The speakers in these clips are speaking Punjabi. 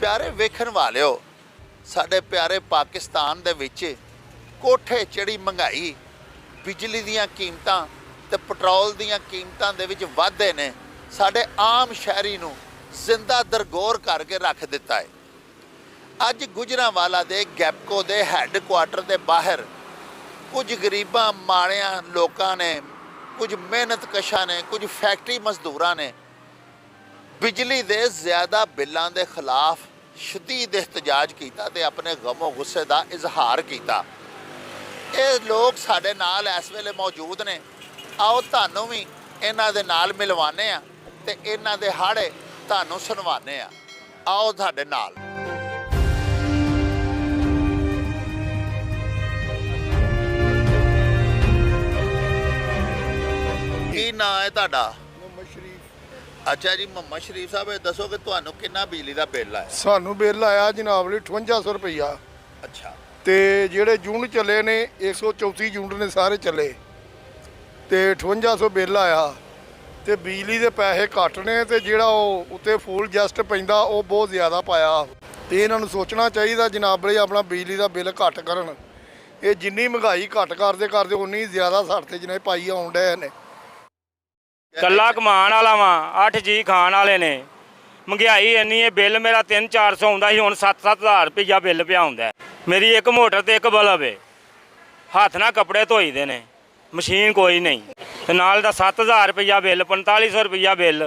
प्यारे वेखण वालिओ, साडे प्यारे पाकिस्तान दे विच कोठे चढ़ी महंगाई, बिजली दीयां कीमतां ते पेट्रोल दीयां कीमतां दे विच वाधे ने साडे आम शहरी नूं जिंदा दरगोर करके रख दिता है। अज गुजरांवाला दे गैपको दे हैडकुआटर दे बाहर कुछ गरीबां माड़ियां लोकां ने, कुछ मेहनत कशां ने, कुछ फैक्ट्री मजदूरां ने बिजली दे ज़्यादा बिलों के खिलाफ शदीद एहतजाज किया ते अपने गमो गुस्से का इजहार किया। ये लोग साडे नाल इस वेले मौजूद ने। आओ तुहानूं भी इन्हां दे नाल मिलवाने आ ते इन्हां दे हाड़े तुहानूं सुनवाने आ। आओ साडे नाल। की नाम है तुहाडा? अच्छा जी, मोहम्मद शरीफ साहब, दसो कि तुहानूं कितना बिजली का बिल आया? सानू बिल आया जनाब जी 5800 रुपया। अच्छा। ते जेड़े यूनिट चले ने 134 यूनिट ने सारे चले ते 5800 बिल आया। ते बिजली के पैसे घट ने ते जेड़ा उत्ते फुल जस्ट पैंदा वो बहुत ज़्यादा पाया। ते इन्हां नूं सोचना चाहिए जनाब जी अपना बिजली का बिल घट करन। ये जिन्नी महंगाई घट करते करते उन्नी ज़्यादा साढ़े ते जनाब पाई आउण डए ने। कला कमान वाला वा, 8 जी खाण वाले ने। महंगाई इन्नी है, बिल मेरा 3-400 आउंदा सी, हुण 7-7 हज़ार रुपया बिल पिया आउंदा। मेरी एक मोटर ते एक बल्ब है, हत्थ नाल कपड़े धोई दे ने, मशीन कोई नहीं। ते नाल दा 7000 रुपया बिल, 4500 रुपया बिल,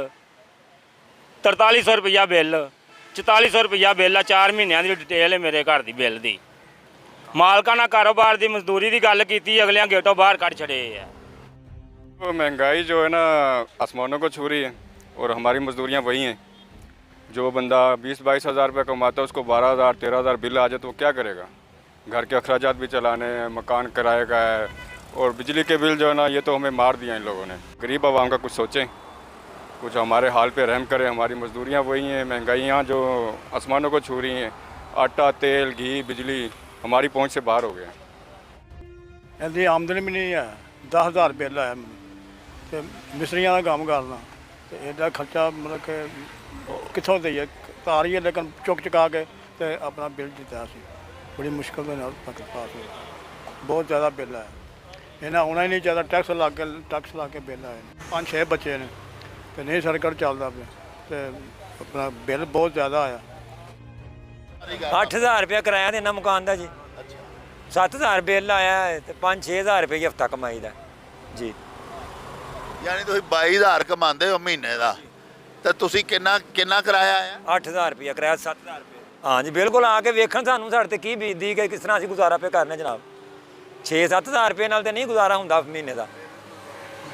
4300 रुपया बिल, 4400 रुपया बिल आ। 4 महीनों की डिटेल है मेरे घर की बिल की। मालकाना कारोबार की मजदूरी की गल की, अगलियां गेटों बाहर कढ़ छड़े है। महंगाई जो है ना आसमानों को छू रही है और हमारी मजदूरियां वही हैं। जो बंदा 20-22 हज़ार रुपये कमाता है उसको 12,000-13,000 बिल आ जाए तो वो क्या करेगा? घर के अखराजात भी चलाने हैं, मकान किराए का है और बिजली के बिल जो है ना ये तो हमें मार दिया इन लोगों ने। गरीब आवाम का कुछ सोचें, कुछ हमारे हाल पे रहम करें। हमारी मजदूरियाँ वही हैं, महंगाइयाँ जो आसमानों को छू रही हैं। आटा, तेल, घी, बिजली हमारी पहुँच से बाहर हो गया। इनकी आमदनी भी नहीं है। 10,000 बिल आया तो मिस्त्रियों का काम करना तो एडा खर्चा मतलब कि कितों दईए तारी है, लेकिन चुक चुका के तो अपना बिल दिता सी बड़ी मुश्किल के नाल पास हो। बहुत ज़्यादा बिल है, इन्हें आना ही नहीं चाहिए। टैक्स ला के बिल आए। 5-6 बच्चे ने तो नहीं सरकार चलता पे तो अपना बिल बहुत ज़्यादा आया। 8,000 रुपया किराया देना मकान का जी। 7,000 बिल आया तो 5-6 हज़ार रुपये हफ्ता कमाई का जी। यानी तुसीं 22,000 कमाते हो महीने का, तो तुसीं किन्ना किराया आया? 8,000 रुपया किराया, 7,000 रुपये। हाँ जी बिल्कुल, आके वेखण सानूं साढ़े ते की बीतदी कि किस तरह असीं गुजारा पे करने जनाब। 6-7 हज़ार रुपये नाल ते नहीं गुजारा हुंदा महीने का।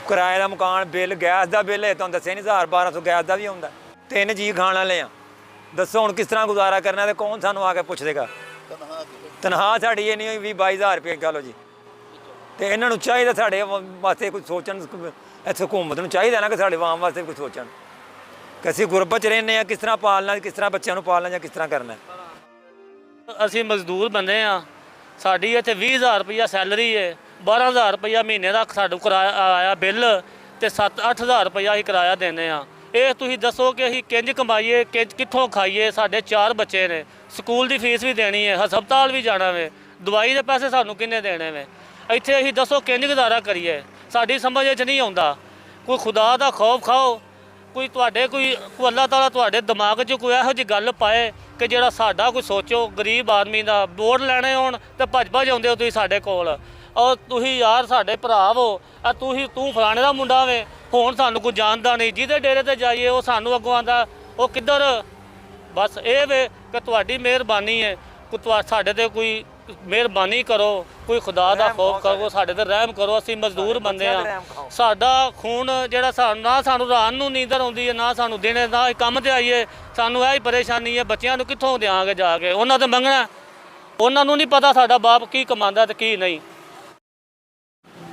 किराए का मकान बिल, गैस का बिल है तुहानूं दस्सिआ नहीं, 1,000-1,200 गैस का भी आउंदा। 3 जी खाण वाले आ, दस्सो हुण किस तरह गुजारा करना ते कौन सानूं आके पुछ देगा? तनख्वाह साडी ये नहीं होई 20-22 हज़ार रुपये कह लो जी। तो इन्हां नूं चाहीदा साडे वास्ते कुछ सोचण, इत्थे हुकूमत नूं चाहीदा ना कि साडे आवाम वास्ते कुछ सोचण कि असीं गुरबत च रहिंदे आ, किस तरह पालना, किस तरह बच्चों नूं पालना जां किस तरह करना। ਅਸੀਂ ਮਜ਼ਦੂਰ ਬੰਦੇ ਆ, ਸਾਡੀ ਇੱਥੇ 20,000 ਰੁਪਈਆ ਸੈਲਰੀ ਹੈ, 12,000 ਰੁਪਈਆ ਮਹੀਨੇ ਦਾ ਸਾਨੂੰ ਕਿਰਾਇਆ ਆਇਆ ਬਿੱਲ ਤੇ 7-8 ਹਜ਼ਾਰ ਰੁਪਈਆ ਅਸੀਂ ਕਿਰਾਇਆ ਦਿੰਦੇ ਆ। ਇਹ ਤੁਸੀਂ ਦੱਸੋ ਕਿ ਅਸੀਂ ਕਿੰਜ ਕਮਾਈਏ, ਕਿੱਥੋਂ ਖਾਈਏ? ਸਾਡੇ 4 ਬੱਚੇ ਨੇ, ਸਕੂਲ ਦੀ ਫੀਸ ਵੀ ਦੇਣੀ ਹੈ, ਹਸਪਤਾਲ ਵੀ ਜਾਣਾ ਵੇ, ਦਵਾਈ ਦੇ ਪੈਸੇ ਸਾਨੂੰ ਕਿੰਨੇ ਦੇਣੇ ਵੇ? ਇੱਥੇ ਅਸੀਂ ਦੱਸੋ ਕਿੰਜ ਗੁਜ਼ਾਰਾ ਕਰੀਏ? ਸਾਡੀ ਸਮਝ 'ਚ ਨਹੀਂ ਆਉਂਦਾ। ਕੋਈ ਖੁਦਾ ਦਾ ਖੌਫ ਖਾਓ, ਕੋਈ ਅੱਲਾਹ ਤਾਲਾ ਤੁਹਾਡੇ ਦਿਮਾਗ 'ਚ ਕੋਈ ਇਹੋ ਜਿਹੀ ਗੱਲ ਪਾਏ ਕਿ ਜਿਹੜਾ ਸਾਡਾ ਕੋਈ ਸੋਚੋ। ਗਰੀਬ ਆਦਮੀ ਦਾ ਵੋਟ ਲੈਣੇ ਹੋਣ ਤੇ ਭੱਜ ਆਉਂਦੇ ਹੋ ਤੁਸੀਂ ਸਾਡੇ ਕੋਲ। ਔਰ ਤੁਸੀਂ ਯਾਰ ਸਾਡੇ ਭਰਾ ਹੋ, ਤੂੰ ਫਲਾਣੇ ਦਾ ਮੁੰਡਾ ਵੇ, ਹੁਣ ਸਾਨੂੰ ਕੋਈ ਜਾਣਦਾ ਨਹੀਂ। ਜਿਹਦੇ ਡੇਰੇ ਤੇ ਜਾਈਏ ਉਹ ਸਾਨੂੰ ਅੱਗੋਂ ਆਉਂਦਾ ਉਹ ਕਿੱਧਰ। ਬਸ ਇਹ ਵੇ ਕਿ ਤੁਹਾਡੀ ਮਿਹਰਬਾਨੀ ਹੈ, ਸਾਡੇ ਤੇ ਕੋਈ ਮਿਹਰਬਾਨੀ ਕਰੋ, ਕੋਈ ਖੁਦਾ ਦਾ ਖੌਫ ਕਰੋ, ਸਾਡੇ ਤੇ ਰਹਿਮ ਕਰੋ। ਅਸੀਂ ਮਜ਼ਦੂਰ ਬੰਦੇ ਆ, ਸਾਡਾ ਖੂਨ ਜਿਹੜਾ ਨਾ ਸਾਨੂੰ ਰਾਤ ਨੂੰ ਨੀਂਦਰ ਆਉਂਦੀ ਹੈ, ਨਾ ਸਾਨੂੰ ਦਿਨੇ, ਨਾ ਕੰਮ ਤੇ ਆਈਏ, ਸਾਨੂੰ ਇਹ ਹੀ ਪਰੇਸ਼ਾਨੀ ਹੈ। ਬੱਚਿਆਂ ਨੂੰ ਕਿੱਥੋਂ ਦਿਆਂਗੇ ਜਾ ਕੇ? ਉਹਨਾਂ ਤੇ ਮੰਗਣਾ, ਉਹਨਾਂ ਨੂੰ ਨਹੀਂ ਪਤਾ ਸਾਡਾ ਬਾਪ ਕੀ ਕਮਾਉਂਦਾ ਤੇ ਕੀ ਨਹੀਂ।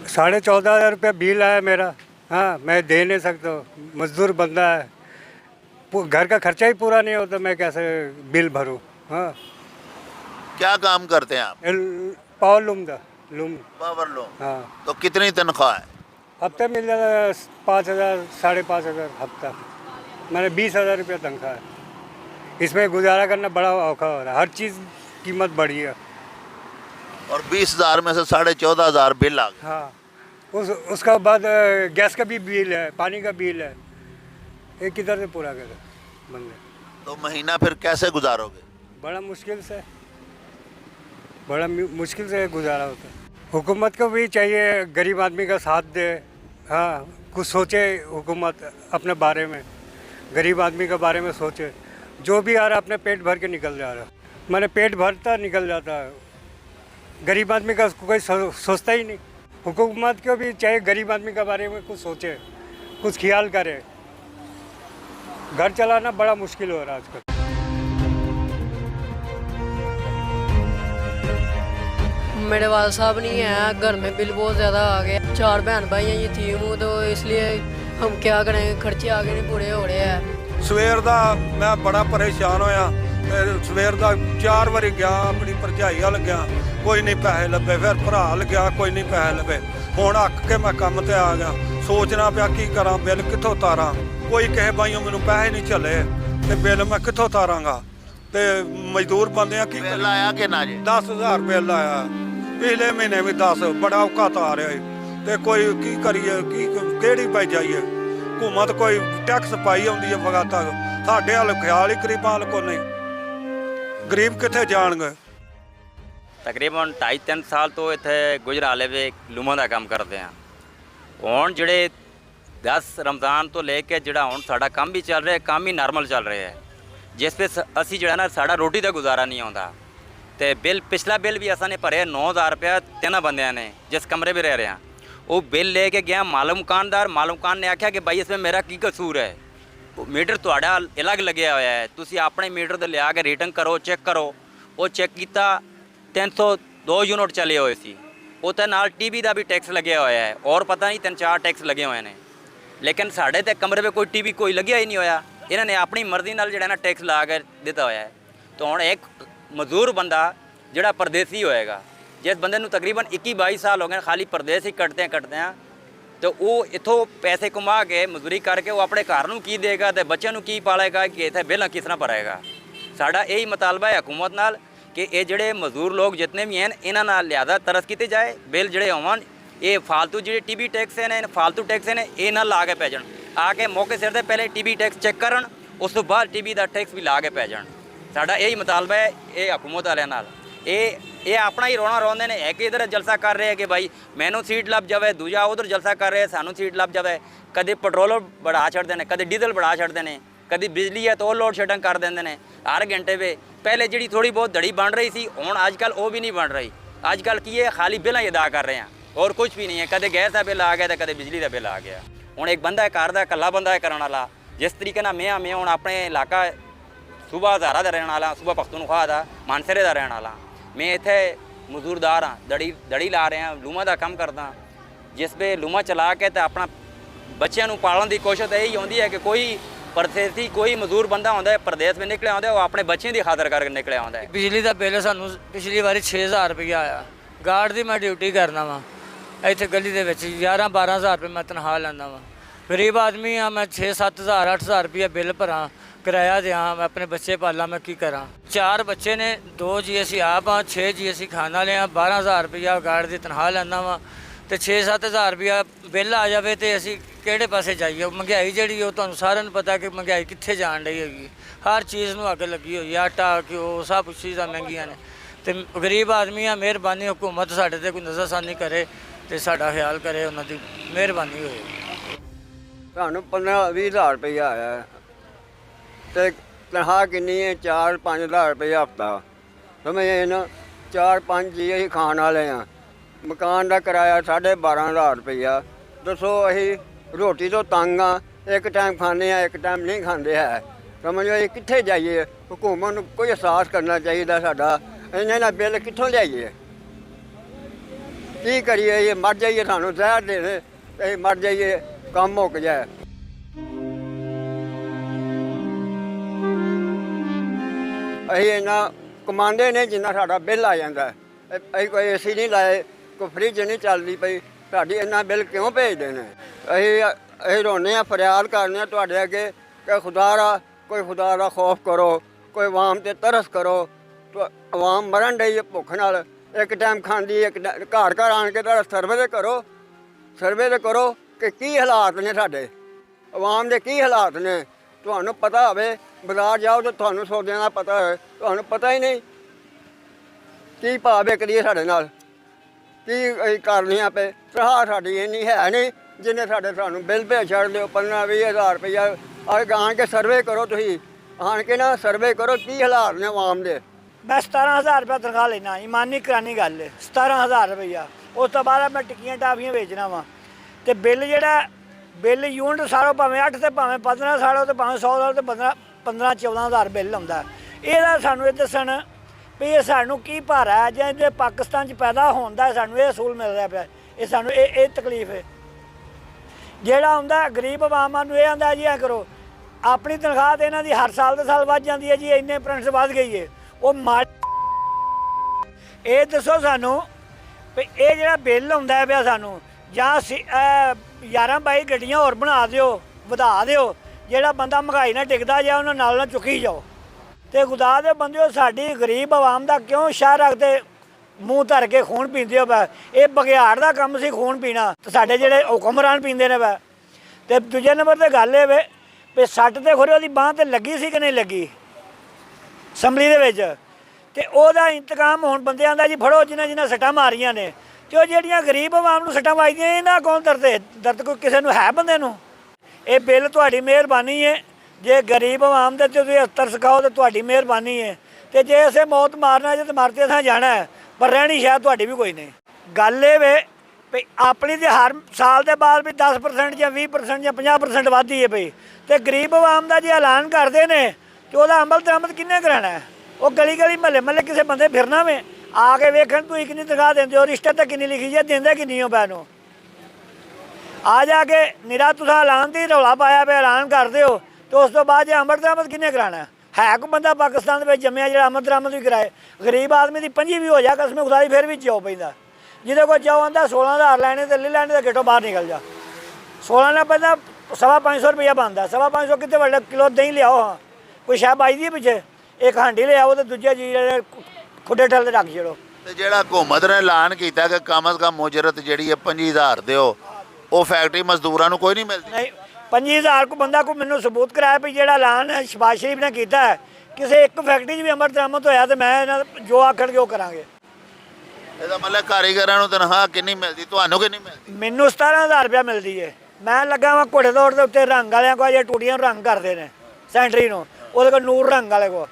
14,500 रुपया बिल आया मेरा। हाँ, मैं दे नहीं सकता, मजदूर बंदा है, घर का खर्चा ही पूरा नहीं होता, मैं कैसे बिल भरूँ? हाँ। क्या काम करते हैं आप? Power loom. Power loom. हाँ। तो कितनी तनख्वाह है? हफ्ते मिल जाता 5,000 5,500 हफ्ता। मैंने 20,000 रुपया तनख्वाह है। इसमें गुजारा करना बड़ा औखा हो रहा है, हर चीज़ कीमत बढ़ी है। और 20,000 में से 14,500 बिल आ गया। हाँ, उसका बाद गैस का भी बिल है, पानी का बिल है, ये किधर से पूरा करे बंदे? तो महीना फिर कैसे गुजारोगे? बड़ा मुश्किल से गुजारा होता है। हुकूमत को भी चाहिए गरीब आदमी का साथ दे। हाँ, कुछ सोचे हुकूमत अपने बारे में, गरीब आदमी के बारे में सोचे। जो भी आ रहा अपने पेट भर के निकल जा रहा, मैंने पेट भरता निकल जाता है, गरीब आदमी का कोई सोचता ही नहीं। हुकूमत को भी चाहिए गरीब आदमी के बारे में कुछ सोचे, कुछ ख्याल करे। घर चलाना बड़ा मुश्किल हो रहा है आजकल। मेरे वाल साहब नहीं है, घर में बिल बहुत ज़्यादा आ गए। 4 बहन भाई हैं, ये थी हूँ, तो इसलिए हम क्या करें, खर्चे आगे नहीं पूरे हो रहे हैं। ਸਵੇਰ ਦਾ ਮੈਂ ਬੜਾ ਪਰੇਸ਼ਾਨ ਹੋਇਆ। ਸਵੇਰ ਦਾ 4 ਵਾਰੀ ਗਿਆ, ਆਪਣੀ ਭਰਜਾਈ ਵੱਲ ਗਿਆ, ਕੋਈ ਨਹੀਂ ਪੈਸੇ ਲੱਭੇ। ਫਿਰ ਭਰਾ ਲੱਗਿਆ, ਕੋਈ ਨਹੀਂ ਪੈਸੇ ਲੱਭੇ। ਹੁਣ ਅੱਕ ਕੇ ਮੈਂ ਕੰਮ ਤੇ ਆ ਗਿਆ, ਸੋਚਣਾ ਪਿਆ ਕੀ ਕਰਾਂ, ਬਿੱਲ ਕਿੱਥੋਂ ਤਾਰਾਂ। ਕੋਈ ਕਿਸੇ ਬਾਈਓ ਮੈਨੂੰ ਪੈਸੇ ਨਹੀਂ ਚੱਲੇ ਤੇ ਬਿੱਲ ਮੈਂ ਕਿੱਥੋਂ ਤਾਰਾਂਗਾ। ਤੇ ਮਜ਼ਦੂਰ ਬੰਦੇ ਆ, ਕੀ ਬਿੱਲ ਆਇਆ ਕਿ ਨਾ ਜੀ? 10,000 ਬਿੱਲ ਆਇਆ, ਪਿਛਲੇ ਮਹੀਨੇ ਵੀ 10। ਬੜਾ ਔਖਾ ਤਾਰਿਆ ਤੇ ਕੋਈ ਕੀ ਕਰੀਏ, ਕਿਹੜੀ ਪੈ ਜਾਈਏ। हुकूमत कोई टैक्स पाई आती है वगाता, साढ़े वाल ख्याल ही गरीबों वाल को नहीं। गरीब कितने जाएंगे? तकरीबन 2.5-3 साल तो इतने गुजराले वे लूमां का काम करते हैं। हुण जिहड़े 10 रमज़ान तो लेके जिहड़ा हुण साडा काम भी चल रहा है, काम ही नॉर्मल चल रहा है, जिस पे असी जिहड़ा ना साडा रोटी का गुजारा नहीं आउंदा। ते बिल पिछला बिल भी असां ने भरे 9,000 रुपया 3 बंदियां ने, जिस कमरे में रह रहे हैं। वो बिल लेके गया मालूम दुकानदार ने आख्या कि भाई इसमें मेरा की कसूर है, मीटर तुहाड़ा अलग लगे हुआ है, तुसी अपने मीटर ते लिया के रिटर्न करो, चेक करो। वो चेक किया, 302 यूनिट चले हुए सी। उत्ते नाल टीवी का भी टैक्स लगे हुआ है, और पता नहीं 3-4 टैक्स लगे हुए हैं। लेकिन साढ़े ते कमरे में कोई टीवी कोई लग्या ही नहीं होया। इन्होंने अपनी मर्जी नाल जिहड़ा ना टैक्स ला के दिता होया है। तो हुण एक मजदूर बंदा जिहड़ा परदेसी होएगा, जिस बंदे नूं तकरीबन 21-22 साल हो गए खाली परदेस ही कटते हैं, तो वो इतों पैसे कमा के मजदूरी करके वो अपने घर नूं की देगा, तो बच्चों नूं की पालेगा, कि इत्थे बिल किस तरह भरेगा। साडा यही मुतालबा है हुकूमत नाल कि ये जिहड़े मजदूर लोग जितने भी हैं, इन्हां नाल लिहाजा तरस कीती जाए। बिल जिहड़े होवन, ये फालतू जिहड़े टीवी टैक्स हैं, फालतू टैक्स हैं, ये ना ला के पै जाण। आके मौके सिर ते पहले टीवी टैक्स चेक करन, उस तो बाद टीवी का टैक्स भी ला के पै जाण। साडा यही मुतालबा है ये हुकूमत वालियां नाल। ये अपना ही रोना रोंदे ने, एक इधर जलसा कर रहे हैं कि भाई मैनू सीट लभ जाए, दूजा उधर जलसा कर रहे हैं सानू सीट लभ जाए। कभी पेट्रोल बढ़ा छड़ते हैं, कभी डीजल बढ़ा छड़ते हैं, कभी बिजली है तो लोड शेडिंग कर देंगे ने हर घंटे पे। पहले जी थोड़ी बहुत दड़ी बन रही थी, हुण अजकल वो भी नहीं बन रही। अजकल की है खाली बिल ही अदा कर रहे हैं और कुछ भी नहीं है। कभी गैस का बिल आ गया तो कभी बिजली का बिल आ गया। हुण एक बंदा घर का कला बंदा है करने वाला, जिस तरीके नाल मैं हुण अपने इलाका सूबा हज़ारा का रहने वाला, सूबा पख्तूनख्वा का मानसरे का रहने वाला। मैं इत्थे मजदूरदार हाँ, दड़ी ला रहे हैं, लूमा का काम करदा। जिस पे लूमा चला के तो अपना बच्चों को पालन की कोशिश यही होती है कि कोई परदेसी कोई मजदूर बंदा होंदा है, प्रदेश में निकलिया होंदा है, वो अपने बच्चों की खातर करके निकलिया होंदा है। बिजली का बिल सानू पिछली बारी 6,000 रुपया आया। गार्ड की मैं ड्यूटी करना वा, इत्थे गली दे विच 11-12 हज़ार रुपये मैं तनख्वाह लैंदा वा। गरीब आदमी हाँ, मैं 6-7 हज़ार 8 हज़ार रुपया बिल भरा, किराया दें, मैं अपने बच्चे पाला, मैं की करा। 4 बच्चे ने, 2 जी असी आप हाँ, 6 जी असी खाना लिया, 12,000 रुपया गार्ड की तनख्वाह लैंदा वा। तो 6-7 हज़ार रुपया बिल आ जाए तो असी किहड़े पासे जाइए। महंगाई जिहड़ी वो तुहानूं सारिਆਂ ਨੂੰ पता कि महंगाई कित्थे जाण रही हैगी। हर चीज़ नूं अग लगी हुई है, आटा घ्यो सब चीज़ां महंगियां ने। तो गरीब आदमी आ, मेहरबानी हुकूमत साडे ते कोई नज़रसानी करे तो साडा ख्याल करे, उन्हां दी मेहरबानी होए। सानूं 15-20 हज़ार रुपया आया है तो तनख्वाह कितनी है? 4-5 हज़ार रुपया हफ्ता। समझे ना, 4-5 जी असीं खाण वाले हैं। मकान का किराया 12.5 हज़ार रुपया। दसो असीं रोटी तो तंग हाँ, एक टाइम खाने हैं, एक टाइम नहीं खाते है। समझो असीं कित्थे जाइए? हुकूमत नूं कोई एहसास करना चाहिए साडा। इन्ने ना बिल कित्थों लियाइए? की करिए? ये मर जाइए, सानूं जहर दे दे, असीं मर जाइए, काम मुक जाए। ਅਸੀਂ ਇੰਨਾ ਕਮਾਉਂਦੇ ਨੇ ਜਿੰਨਾ ਸਾਡਾ ਬਿੱਲ ਆ ਜਾਂਦਾ। ਅਸੀਂ ਕੋਈ ਏਸੀ ਨਹੀਂ ਲਾਏ, ਕੋਈ ਫਰਿੱਜ ਨਹੀਂ ਚੱਲਦੀ ਪਈ, ਸਾਡੀ ਇੰਨਾ ਬਿੱਲ ਕਿਉਂ ਭੇਜਦੇ ਨੇ? ਅਸੀਂ ਰੋਂਦੇ ਹਾਂ, ਫਰਿਆਦ ਕਰਦੇ ਹਾਂ ਤੁਹਾਡੇ ਅੱਗੇ ਕਿ ਖੁਦਾ ਦਾ ਖੌਫ ਕਰੋ, ਕੋਈ ਆਵਾਮ ਤੇ ਤਰਸ ਕਰੋ। ਆਵਾਮ ਮਰਨ ਡਈ ਹੈ ਭੁੱਖ ਨਾਲ, ਇੱਕ ਟਾਈਮ ਖਾਂਦੀ, ਇੱਕ ਘਰ ਘਰ ਆਣ ਕੇ ਤਾਂ ਸਰਵੇ ਤੇ ਕਰੋ, ਸਰਵੇ ਤੇ ਕਰੋ ਕਿ ਕੀ ਹਾਲਾਤ ਨੇ ਸਾਡੇ ਆਵਾਮ ਦੇ, ਕੀ ਹਾਲਾਤ ਨੇ। ਤੁਹਾਨੂੰ ਪਤਾ ਹੋਵੇ, ਬਾਜ਼ਾਰ ਜਾਓ ਤਾਂ ਤੁਹਾਨੂੰ ਸੌਦਿਆਂ ਦਾ ਪਤਾ ਹੋਵੇ, ਤੁਹਾਨੂੰ ਪਤਾ ਹੀ ਨਹੀਂ ਕੀ ਭਾਅ ਵਿਕਦੀ ਹੈ ਸਾਡੇ ਨਾਲ, ਕੀ ਅਸੀਂ ਕਰਨੀਆਂ ਪਏ। ਤਨਖਾਹ ਸਾਡੀ ਇੰਨੀ ਹੈ ਨਹੀਂ ਜਿਹਨੇ ਸਾਨੂੰ ਬਿੱਲ ਭੇਜ ਛੱਡ ਦਿਓ 15-20 ਹਜ਼ਾਰ ਰੁਪਈਆ। ਆਣ ਕੇ ਸਰਵੇ ਕਰੋ, ਤੁਸੀਂ ਆਣ ਕੇ ਨਾ ਸਰਵੇ ਕਰੋ ਕੀ ਹਾਲਾਤ ਨੇ ਆਵਾਮ ਦੇ। ਮੈਂ 17,000 ਰੁਪਇਆ ਤਨਖਾਹ ਲੈਣਾ, ਇਮਾਨੀ ਕਰਾਨੀ ਗੱਲ ਹੈ, 17,000 ਰੁਪਈਆ। ਉਸ ਤੋਂ ਬਾਅਦ ਮੈਂ ਟਿੱਕੀਆਂ ਟਾਫੀਆਂ ਵੇਚਣਾ ਵਾ, ਤੇ ਬਿੱਲ ਜਿਹੜਾ ਬਿੱਲ ਯੂਨਿਟ ਸਾਲੋ ਭਾਵੇਂ 8 ਤੇ ਭਾਵੇਂ 15 ਸਾਲੋ ਤੇ ਭਾਵੇਂ 100 ਸਾਲ ਤੇ 15-14,000 ਬਿੱਲ ਆਉਂਦਾ। ਇਹਦਾ ਸਾਨੂੰ ਇਹ ਦੱਸਣ ਵੀ ਇਹ ਸਾਨੂੰ ਕੀ ਭਾਰਾ ਹੈ, ਜਾਂ ਜੇ ਪਾਕਿਸਤਾਨ 'ਚ ਪੈਦਾ ਹੋਣ ਦਾ ਸਾਨੂੰ ਇਹ ਅਸੂਲ ਮਿਲ ਰਿਹਾ ਪਿਆ, ਇਹ ਸਾਨੂੰ ਇਹ ਤਕਲੀਫ ਹੈ। ਜਿਹੜਾ ਆਉਂਦਾ ਗਰੀਬ ਆਵਾਮਾਂ ਨੂੰ ਇਹ ਆਂਦਾ ਜੀ ਐ ਕਰੋ, ਆਪਣੀ ਤਨਖਾਹ ਤੇ ਇਹਨਾਂ ਦੀ ਹਰ ਸਾਲ ਦੇ ਸਾਲ ਵੱਧ ਜਾਂਦੀ ਹੈ ਜੀ, ਇੰਨੇ ਪਰਸੈਂਟ ਵੱਧ ਗਈ ਹੈ। ਉਹ ਇਹ ਦੱਸੋ ਸਾਨੂੰ ਵੀ ਇਹ ਜਿਹੜਾ ਬਿੱਲ ਆਉਂਦਾ ਪਿਆ ਸਾਨੂੰ, ਜਾਂ 11-22 ਗੱਡੀਆਂ ਹੋਰ ਬਣਾ ਦਿਓ, ਵਧਾ ਦਿਓ, ਜਿਹੜਾ ਬੰਦਾ ਮਹਿੰਗਾਈ ਨਾਲ ਟਿਕਦਾ ਜਾ ਉਹਨਾਂ ਨਾਲ ਚੁੱਕੀ ਜਾਓ। ਤੇ ਖੁਦਾ ਦੇ ਬੰਦਿਓ, ਸਾਡੀ ਗਰੀਬ ਆਵਾਮ ਦਾ ਕਿਉਂ ਸ਼ਾਹ ਰੱਖਦੇ ਮੂੰਹ ਧਰ ਕੇ ਖੂਨ ਪੀਂਦੇ ਹੋ ਪੈ। ਇਹ ਬਘਿਆੜ ਦਾ ਕੰਮ ਸੀ ਖੂਨ ਪੀਣਾ, ਤੇ ਸਾਡੇ ਜਿਹੜੇ ਹੁਕਮਰਾਨ ਪੀਂਦੇ ਨੇ ਪੈ। ਤੇ ਦੂਜੇ ਨੰਬਰ ਤੇ ਗੱਲ ਇਹ ਵੇ ਵੀ ਸੱਟ ਤੇ ਖੁਰੇ ਉਹਦੀ ਬਾਂਹ ਤੇ ਲੱਗੀ ਸੀ ਕਿ ਨਹੀਂ ਲੱਗੀ ਅਸੈਂਬਲੀ ਦੇ ਵਿੱਚ, ਤੇ ਉਹਦਾ ਇੰਤਕਾਮ ਹੁਣ ਬੰਦਿਆਂ ਦਾ ਜੀ ਫੜੋ ਜਿਨ੍ਹਾਂ ਸੱਟਾਂ ਮਾਰੀਆਂ ਨੇ। ਤੇ ਉਹ ਜਿਹੜੀਆਂ ਗਰੀਬ ਆਵਾਮ ਨੂੰ ਸੱਟਾਂ ਵੱਜਦੀਆਂ ਇਹਨਾਂ ਕੌਣ ਦਰਦ ਕੋਈ ਕਿਸੇ ਨੂੰ ਹੈ ਬੰਦੇ ਨੂੰ। ਇਹ ਬਿੱਲ ਤੁਹਾਡੀ ਮਿਹਰਬਾਨੀ ਹੈ, ਜੇ ਗਰੀਬ ਆਵਾਮ ਦੇ ਤੇ ਤੁਸੀਂ ਅਸਤਰ ਸਿਖਾਓ ਤਾਂ ਤੁਹਾਡੀ ਮਿਹਰਬਾਨੀ ਹੈ। ਤੇ ਜੇ ਅਸੀਂ ਮੌਤ ਮਾਰਨਾ ਜੇ ਤਾਂ ਮਰਤੇ ਥਾਂ ਜਾਣਾ ਹੈ, ਪਰ ਰਹਿਣੀ ਸ਼ਾਇਦ ਤੁਹਾਡੀ ਵੀ ਕੋਈ ਨਹੀਂ। ਗੱਲ ਇਹ ਵੇ ਵੀ ਆਪਣੀ ਤੇ ਹਰ ਸਾਲ ਦੇ ਬਾਅਦ ਵੀ 10% ਜਾਂ 20% ਜਾਂ 50% ਵੱਧਦੀ ਹੈ ਪਈ, ਤੇ ਗਰੀਬ ਆਵਾਮ ਦਾ ਜੇ ਐਲਾਨ ਕਰਦੇ ਨੇ ਤੇ ਉਹਦਾ ਅਮਲ ਦਰਾਮਦ ਕਿੰਨੇ ਕਰਾਉਣਾ ਹੈ। ਉਹ ਗਲੀ ਗਲੀ ਮਹੱਲੇ ਕਿਸੇ ਬੰਦੇ ਫਿਰਨਾ ਵੇ, ਆ ਕੇ ਵੇਖਣ ਤੁਸੀਂ ਕਿੰਨੀ ਤਨਖਾਹ ਦਿੰਦੇ ਹੋ, ਰਿਸ਼ਤੇ ਤੇ ਕਿੰਨੀ ਲਿਖੀ ਜੇ, ਦਿੰਦੇ ਕਿੰਨੀ ਹੋ ਪੈ ਨੂੰ। ਆ ਜਾ ਕੇ ਨਿਰਾ ਤੁਸੀਂ ਐਲਾਨ ਦੀ ਰੌਲਾ ਪਾਇਆ ਪਿਆ, ਐਲਾਨ ਕਰਦੇ ਹੋ, ਤੇ ਉਸ ਤੋਂ ਬਾਅਦ ਜੇ ਅਮਲ ਦਰਾਮਦ ਕਿੰਨੇ ਕਰਾਉਣਾ ਹੈ। ਕੋਈ ਬੰਦਾ ਪਾਕਿਸਤਾਨ ਦੇ ਵਿੱਚ ਜੰਮਿਆ ਜਿਹੜਾ ਅਮਲ ਦਰਾਮਦ ਵੀ ਕਰਾਏ, ਗਰੀਬ ਆਦਮੀ ਦੀ 5 ਵੀ ਹੋ ਜਾ ਕਸਮ ਖੁਦਾ ਦੀ ਫਿਰ ਵੀ ਚਾਉ ਪੈਂਦਾ। ਜਿਹਦੇ ਕੋਲ ਚਾਉ ਆਉਂਦਾ 16,000 ਲੈਣੇ ਤੇ ਲੈ ਲੈਣੇ, ਤੇ ਗੇਟੋਂ ਬਾਹਰ ਨਿਕਲ ਜਾ। 16 ਨਾਲ ਪੈਂਦਾ 550 ਰੁਪਈਆ ਬਣਦਾ, 550 ਕਿਤੇ ਵੱਡਾ ਕਿਲੋ ਦਹੀਂ ਲਿਆਓ, ਹਾਂ ਕੋਈ ਸ਼ਾਹ ਬਾਈ ਦੀ ਪਿੱਛੇ ਇੱਕ ਹਾਂਡੀ ਲਿਆਓ, ਤੇ ਦੂਜੇ ਜੀ ਖੁੱਡੇ ਠੱਲ ਤੇ ਰੱਖ ਛੜੋ। ਤੇ ਜਿਹੜਾ ਹੁਕੂਮਤ ਨੇ ਐਲਾਨ ਕੀਤਾ ਕਿ ਕਮ ਅਜ਼ ਕਮ ਮੁਜਰਤ ਜਿਹੜੀ ਹੈ 25,000 ਦਿਓ, ਉਹ ਫੈਕਟਰੀ ਮਜ਼ਦੂਰਾਂ ਨੂੰ ਕੋਈ ਨਹੀਂ ਮਿਲਦੀ। ਨਹੀਂ 25,000 ਕੋ ਬੰਦਾ ਕੋਈ ਮੈਨੂੰ ਸਬੂਤ ਕਰਾਇਆ ਵੀ ਜਿਹੜਾ ਐਲਾਨ ਸ਼ਬਾਜ਼ ਸ਼ਰੀਫ ਨੇ ਕੀਤਾ ਹੈ, ਕਿਸੇ ਇੱਕ ਫੈਕਟਰੀ 'ਚ ਵੀ ਅਮਰ ਦਰਾਮਦ ਹੋਇਆ, ਤੇ ਮੈਂ ਇਹਨਾਂ ਜੋ ਆਖਣਗੇ ਉਹ ਕਰਾਂਗੇ। ਇਹਦਾ ਮਤਲਬ ਕਾਰੀਗਰਾਂ ਨੂੰ ਤਨਖਾਹ ਕਿੰਨੀ ਮਿਲਦੀ, ਤੁਹਾਨੂੰ ਕਿੰਨੀ ਮਿਲਦੀ? ਮੈਨੂੰ 17,000 ਰੁਪਇਆ ਮਿਲਦੀ ਹੈ। ਮੈਂ ਲੱਗਾ ਵਾਂ ਘੋੜੇ ਦੌੜ ਦੇ ਉੱਤੇ, ਰੰਗ ਵਾਲਿਆਂ ਕੋਲ ਜੇ ਟੂਟੀਆਂ ਨੂੰ ਰੰਗ ਕਰਦੇ ਨੇ ਸੈਂਟਰੀ ਨੂੰ, ਉਹਦੇ ਕੋਲ ਨੂਰ ਰੰਗ ਵਾਲੇ ਕੋਲ,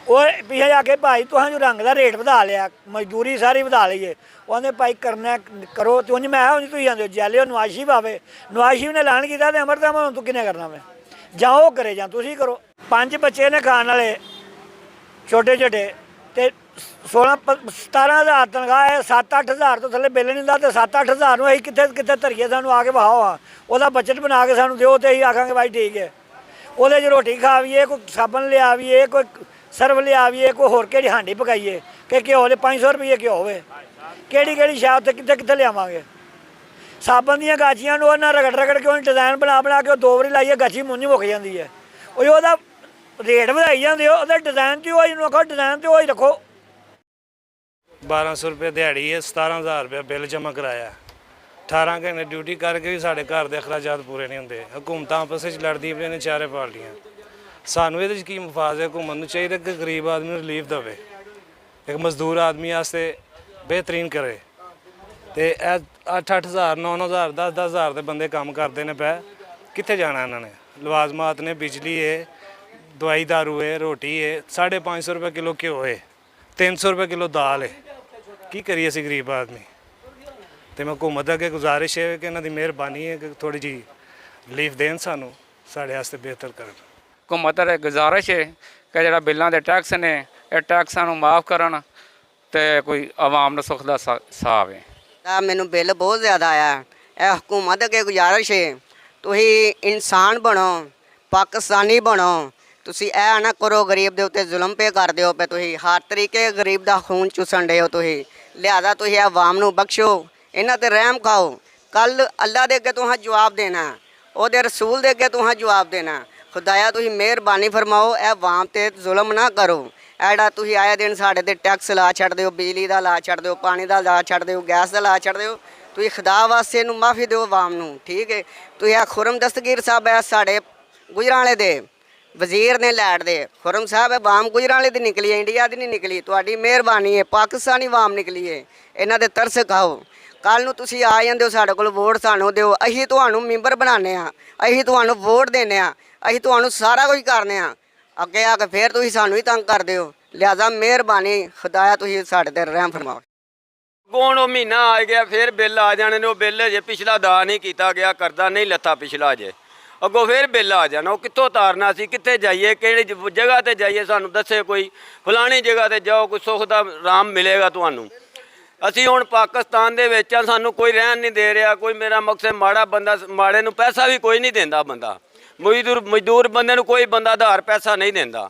ਉਹ ਪਿੱਛੇ ਜਾ ਕੇ ਭਾਈ ਤੁਸੀਂ ਜੋ ਰੰਗ ਦਾ ਰੇਟ ਵਧਾ ਲਿਆ, ਮਜ਼ਦੂਰੀ ਸਾਰੀ ਵਧਾ ਲਈਏ। ਉਹ ਕਹਿੰਦੇ ਭਾਈ ਕਰਨਾ ਕਰੋ, ਤੇ ਉਂਝ ਮੈਂ ਉਂਝ ਤੁਸੀਂ ਜਾਂਦੇ ਹੋ ਜੈਲੇ। ਉਹ ਨਵਾਜ਼ ਸ਼ਰੀਫ ਆਵੇ, ਨਵਾਜ਼ ਸ਼ਰੀਫ ਨੇ ਐਲਾਨ ਕੀਤਾ ਤੇ ਅਮਰ ਦਰਾਮਦ ਤੂੰ ਕਿੰਨੇ ਕਰਨਾ ਮੈਂ, ਜਾਂ ਉਹ ਕਰੇ ਜਾਂ ਤੁਸੀਂ ਕਰੋ। 5 ਬੱਚੇ ਨੇ ਖਾਣ ਵਾਲੇ ਛੋਟੇ ਛੋਟੇ, ਤੇ 17,000 ਤਨਖਾਹ ਹੈ, 7-8 ਤੋਂ ਥੱਲੇ ਬਿੱਲ ਨਹੀਂ ਹੁੰਦਾ, ਤੇ 7-8 ਨੂੰ ਅਸੀਂ ਕਿੱਥੇ ਧਰੀਏ, ਸਾਨੂੰ ਆ ਕੇ ਵਹਾਓ ਆ, ਉਹਦਾ ਬਜਟ ਬਣਾ ਕੇ ਸਾਨੂੰ ਦਿਓ, ਤੇ ਅਸੀਂ ਆਖਾਂਗੇ ਭਾਈ ਠੀਕ ਹੈ। ਉਹਦੇ 'ਚ ਰੋਟੀ ਖਾਵੀਏ, ਕੋਈ ਸਾਬਣ ਲਿਆਵੀਏ, ਕੋਈ ਸਰਵ ਲਿਆਵੀਏ, ਕੋਈ ਹੋਰ ਕਿਹੜੀ ਹਾਂਡੀ ਪਕਾਈਏ ਕਿ ਘਿਓ ਦੇ 500 ਰੁਪਏ ਘਿਓ ਹੋਵੇ, ਕਿਹੜੀ ਸ਼ਾਪ ਤੇ ਕਿੱਥੇ ਲਿਆਵਾਂਗੇ। ਸਾਬਣ ਦੀਆਂ ਗਾਚੀਆਂ ਨੂੰ ਉਹਨਾਂ ਰਗੜ ਕੇ ਉਹ ਡਿਜ਼ਾਈਨ ਬਣਾ ਕੇ ਉਹ 2 ਵਾਰੀ ਲਾਈਏ, ਗਾਚੀ ਮੁੰਨੀ ਮੁੱਕ ਜਾਂਦੀ ਹੈ। ਉਹਦਾ ਰੇਟ ਵਧਾਈ ਜਾਂਦੇ ਹੋ, ਉਹਦੇ ਡਿਜ਼ਾਈਨ 'ਤੇ ਉਹੀ ਨੂੰ ਆਖੋ, ਡਿਜ਼ਾਈਨ 'ਤੇ ਉਹੀ ਰੱਖੋ। 1200 ਰੁਪਏ ਦਿਹਾੜੀ ਹੈ, 17,000 ਰੁਪਏ ਬਿੱਲ ਜਮ੍ਹਾਂ ਕਰਾਇਆ। 18 ਘੰਟੇ ਡਿਊਟੀ ਕਰਕੇ ਵੀ ਸਾਡੇ ਘਰ ਦੇ ਅਖਰਾਜਾਤ ਪੂਰੇ ਨਹੀਂ ਹੁੰਦੇ। ਹਕੂਮਤਾਂ ਆਪਸ ਵਿੱਚ ਲੜਦੀਆਂ ਪਈਆਂ ਨੇ ਚਾਰੇ ਪਾਰਟੀਆਂ। ਸਾਨੂੰ ਇਹਦੇ 'ਚ ਕੀ ਮਫਾਦ ਹੈ? ਹਕੂਮਤ ਨੂੰ ਚਾਹੀਦਾ ਕਿ ਗਰੀਬ ਆਦਮੀ ਨੂੰ ਰਿਲੀਫ ਦੇਵੇ, ਇੱਕ ਮਜ਼ਦੂਰ ਆਦਮੀ ਵਾਸਤੇ ਬਿਹਤਰੀਨ ਕਰੇ। ਤੇ ਇਹ 8-8 ਹਜ਼ਾਰ 9-9 ਹਜ਼ਾਰ 10-10 ਹਜ਼ਾਰ ਦੇ ਬੰਦੇ ਕੰਮ ਕਰਦੇ ਨੇ ਪੈ, ਕਿੱਥੇ ਜਾਣਾ ਇਹਨਾਂ ਨੇ? ਲਵਾਜ਼ਮਾਤ ਨੇ, ਬਿਜਲੀ ਹੈ, ਦਵਾਈ ਦਾਰੂ ਹੈ, ਰੋਟੀ ਹੈ, 550 ਰੁਪਏ ਕਿਲੋ ਘਿਓ ਹੈ, 300 ਰੁਪਏ ਕਿਲੋ ਦਾਲ ਹੈ। ਕੀ ਕਰੀਏ ਅਸੀਂ ਗਰੀਬ ਆਦਮੀ? ਤੇ ਮੈਂ ਹਕੂਮਤ ਅੱਗੇ ਗੁਜ਼ਾਰਿਸ਼ ਹੈ ਕਿ ਇਹਨਾਂ ਦੀ ਮਿਹਰਬਾਨੀ ਹੈ ਕਿ ਥੋੜ੍ਹੀ ਜਿਹੀ ਰਿਲੀਫ ਦੇਣ, ਸਾਨੂੰ ਸਾਡੇ ਵਾਸਤੇ ਬਿਹਤਰ ਕਰਨ। ਹਕੂਮਤ ਅੱਗੇ ਗੁਜ਼ਾਰਿਸ਼ ਹੈ ਕਿ ਜਿਹੜਾ ਬਿੱਲਾਂ ਦੇ ਟੈਕਸ ਨੇ, ਇਹ ਟੈਕਸਾਂ ਨੂੰ ਮਾਫ ਕਰਨ ਤੇ ਕੋਈ ਆਵਾਮ ਨੂੰ ਸੁੱਖ ਦਾ ਸਾਹ ਆਵੇ। ਮੈਨੂੰ ਬਿੱਲ ਬਹੁਤ ਜ਼ਿਆਦਾ ਆਇਆ। ਇਹ ਹਕੂਮਤ ਅੱਗੇ ਗੁਜ਼ਾਰਿਸ਼ ਹੈ, ਤੁਸੀਂ ਇਨਸਾਨ ਬਣੋ, ਪਾਕਿਸਤਾਨੀ ਬਣੋ। ਤੁਸੀਂ ਇਹ ਨਾ ਕਰੋ ਗਰੀਬ ਦੇ ਉੱਤੇ ਜ਼ੁਲਮ ਪੇ ਕਰ ਦਿਓ ਪਏ, ਤੁਸੀਂ ਹਰ ਤਰੀਕੇ ਗਰੀਬ ਦਾ ਖੂਨ ਚੂਸਣ ਡੇ ਹੋ ਤੁਸੀਂ। ਲਿਹਾਜ਼ਾ ਤੁਸੀਂ ਆਵਾਮ ਨੂੰ ਬਖਸ਼ੋ, ਇਹਨਾਂ ਤੇ ਰਹਿਮ ਖਾਓ। ਕੱਲ ਅੱਲਾ ਦੇ ਅੱਗੇ ਤੁਸੀਂ ਜਵਾਬ ਦੇਣਾ, ਉਹਦੇ ਰਸੂਲ ਦੇ ਅੱਗੇ ਤੁਸੀਂ ਜਵਾਬ ਦੇਣਾ। ਖੁਦਾਇਆ ਤੁਸੀਂ ਮਿਹਰਬਾਨੀ ਫਰਮਾਓ, ਇਹ ਆਵਾਮ ਤੇ ਜ਼ੁਲਮ ਨਾ ਕਰੋ। ਐਡਾ ਤੁਸੀਂ ਆਏ ਦਿਨ ਸਾਡੇ ਤੇ ਟੈਕਸ ਲਾ ਛੱਡਦੇ ਹੋ, ਬਿਜਲੀ ਦਾ ਲਾ ਛੱਡਦੇ ਹੋ, ਪਾਣੀ ਦਾ ਲਾ ਛੱਡਦੇ ਹੋ, ਗੈਸ ਦਾ ਲਾ ਛੱਡਦੇ ਹੋ। ਤੁਸੀਂ ਖੁਦਾ ਵਾਸਤੇ ਨੂੰ ਮਾਫੀ ਦਿਓ ਆਵਾਮ ਨੂੰ, ਠੀਕ ਹੈ। ਤੁਸੀਂ ਆ ਖੁਰਮ ਦਸਤਗੀਰ ਸਾਹਿਬ ਹੈ ਸਾਡੇ ਗੁਜਰਾਂਵਾਲੇ ਦੇ ਵਜ਼ੀਰ ਨੇ ਲੈਟ ਦੇ, ਖੁਰਮ ਸਾਹਿਬ ਆਵਾਮ ਗੁਜਰਾਂਵਾਲੇ ਦੀ ਨਿਕਲੀ ਹੈ, ਇੰਡੀਆ ਦੀ ਨਹੀਂ ਨਿਕਲੀ। ਤੁਹਾਡੀ ਮਿਹਰਬਾਨੀ ਹੈ, ਪਾਕਿਸਤਾਨੀ ਆਵਾਮ ਨਿਕਲੀ ਹੈ। ਇਹਨਾਂ ਦੇ ਤਰਸ ਖਾਓ। ਕੱਲ ਨੂੰ ਤੁਸੀਂ ਆ ਜਾਂਦੇ ਹੋ ਸਾਡੇ ਕੋਲ, ਵੋਟ ਸਾਨੂੰ ਦਿਓ, ਅਸੀਂ ਤੁਹਾਨੂੰ ਮੈਂਬਰ ਬਣਾਉਂਦੇ ਹਾਂ, ਅਸੀਂ ਤੁਹਾਨੂੰ ਵੋਟ ਦਿੰਦੇ ਹਾਂ, ਅਸੀਂ ਤੁਹਾਨੂੰ ਸਾਰਾ ਕੁਝ ਕਰਨੇ ਆ। ਅੱਗੇ ਆ ਕੇ ਫਿਰ ਤੁਸੀਂ ਸਾਨੂੰ ਹੀ ਤੰਗ ਕਰਦੇ ਹੋ। ਲਿਹਾਜ਼ਾ ਮਿਹਰਬਾਨੀ ਖੁਦਾਇਆ ਤੁਸੀਂ ਸਾਡੇ ਤੇ ਰਹਿਮ ਫਰਮਾਓ। ਕੋਣ ਉਹ ਮਹੀਨਾ ਆ ਗਿਆ ਫਿਰ ਬਿੱਲ ਆ ਜਾਣੇ ਨੇ। ਉਹ ਬਿੱਲ ਜੇ ਪਿਛਲਾ ਅਦਾ ਨਹੀਂ ਕੀਤਾ ਗਿਆ, ਕਰਦਾ ਨਹੀਂ ਲੱਥਾ ਪਿਛਲਾ ਜੇ, ਅੱਗੋਂ ਫਿਰ ਬਿੱਲ ਆ ਜਾਣਾ। ਉਹ ਕਿੱਥੋਂ ਤਾਰਨਾ ਸੀ, ਕਿੱਥੇ ਜਾਈਏ, ਕਿਹੜੀ ਜਗ੍ਹਾ ਤੇ ਜਾਈਏ, ਸਾਨੂੰ ਦੱਸੇ ਕੋਈ। ਫਲਾਣੀ ਜਗ੍ਹਾ ਤੇ ਜਾਓ, ਕੋਈ ਸੁੱਖ ਦਾ ਆਰਾਮ ਮਿਲੇਗਾ ਤੁਹਾਨੂੰ। ਅਸੀਂ ਹੁਣ ਪਾਕਿਸਤਾਨ ਦੇ ਵਿੱਚ ਆ, ਸਾਨੂੰ ਕੋਈ ਰਹਿਣ ਨਹੀਂ ਦੇ ਰਿਹਾ। ਕੋਈ ਮੇਰਾ ਮਕਸਦ ਮਾੜਾ ਬੰਦਾ, ਮਾੜੇ ਨੂੰ ਪੈਸਾ ਵੀ ਕੋਈ ਨਹੀਂ ਦਿੰਦਾ ਬੰਦਾ। ਮਜ਼ਦੂਰ ਬੰਦੇ ਨੂੰ ਕੋਈ ਬੰਦਾ ਆਧਾਰ ਪੈਸਾ ਨਹੀਂ ਦਿੰਦਾ।